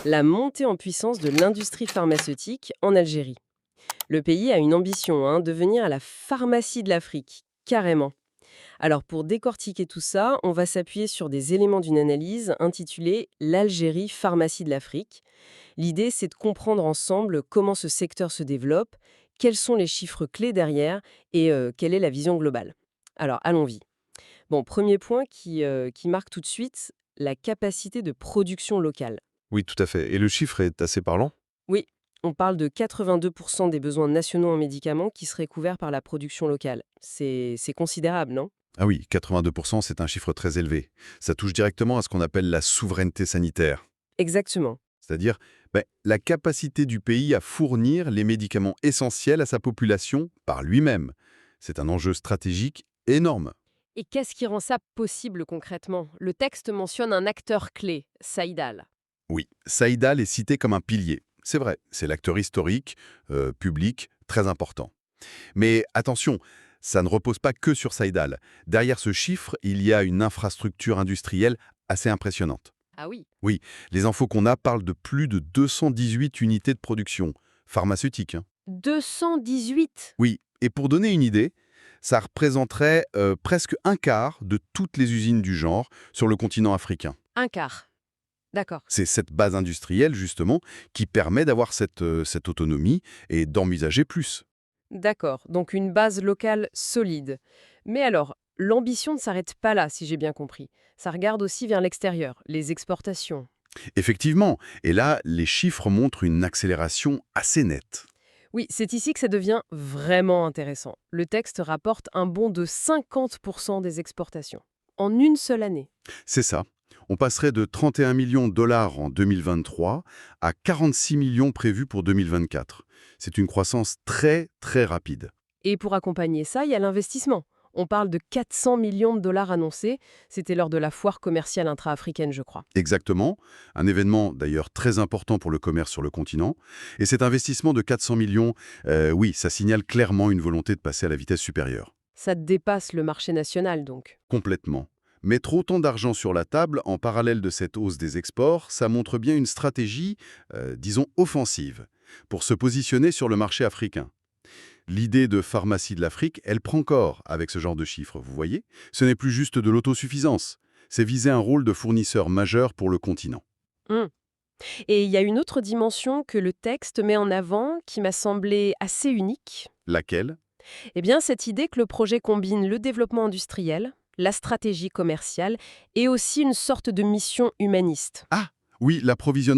la montée en puissance de l'industrie pharmaceutique en Algérie. Le pays a une ambition, devenir la pharmacie de l'Afrique, carrément. Alors pour décortiquer tout ça, on va s'appuyer sur des éléments d'une analyse intitulée «L'Algérie, pharmacie de l'Afrique». L'idée, c'est de comprendre ensemble comment ce secteur se développe, quels sont les chiffres clés derrière et quelle est la vision globale. Alors allons-y. Bon, premier point qui marque tout de suite, la capacité de production locale. Oui, tout à fait. Et le chiffre est assez parlant. Oui, on parle de 82% des besoins nationaux en médicaments qui seraient couverts par la production locale. C'est considérable, non? Ah oui, 82%, c'est un chiffre très élevé. Ça touche directement à ce qu'on appelle la souveraineté sanitaire. Exactement. C'est-à-dire la capacité du pays à fournir les médicaments essentiels à sa population par lui-même. C'est un enjeu stratégique énorme. Et qu'est-ce qui rend ça possible concrètement? Le texte mentionne un acteur clé, Saïdal. Oui, Saïdal est cité comme un pilier. C'est vrai, c'est l'acteur historique, public, très important. Mais attention, ça ne repose pas que sur Saïdal. Derrière ce chiffre, il y a une infrastructure industrielle assez impressionnante. Ah oui. Oui, les infos qu'on a parlent de plus de 218 unités de production, pharmaceutique, hein. 218. Oui, et pour donner une idée, ça représenterait presque un quart de toutes les usines du genre sur le continent africain. Un quart. D'accord. C'est cette base industrielle, justement, qui permet d'avoir cette autonomie et d'envisager plus. D'accord. Donc une base locale solide. Mais alors, l'ambition ne s'arrête pas là, si j'ai bien compris. Ça regarde aussi vers l'extérieur, les exportations. Effectivement, et là, les chiffres montrent une accélération assez nette. Oui, c'est ici que ça devient vraiment intéressant. Le texte rapporte un bond de 50% des exportations. En une seule année. C'est ça. On passerait de 31 millions de dollars en 2023 à 46 millions prévus pour 2024. C'est une croissance très, très rapide. Et pour accompagner ça, il y a l'investissement. On parle de 400 millions de dollars annoncés. C'était lors de la foire commerciale intra-africaine, je crois. Exactement, un événement d'ailleurs très important pour le commerce sur le continent. Et cet investissement de 400 millions, oui, ça signale clairement une volonté de passer à la vitesse supérieure. Ça dépasse le marché national, donc. Complètement. Mettre autant d'argent sur la table en parallèle de cette hausse des exports, ça montre bien une stratégie, disons, offensive, pour se positionner sur le marché africain. L'idée de pharmacie de l'Afrique, elle prend corps avec ce genre de chiffres, vous voyez? Ce n'est plus juste de l'autosuffisance, c'est viser un rôle de fournisseur majeur pour le continent. Hmm. Et il y a une autre dimension que le texte met en avant qui m'a semblé assez unique. Laquelle? Eh bien, cette idée que le projet combine le développement industriel, la stratégie commerciale et aussi une sorte de mission humaniste. Ah! Oui, l'approvisionnement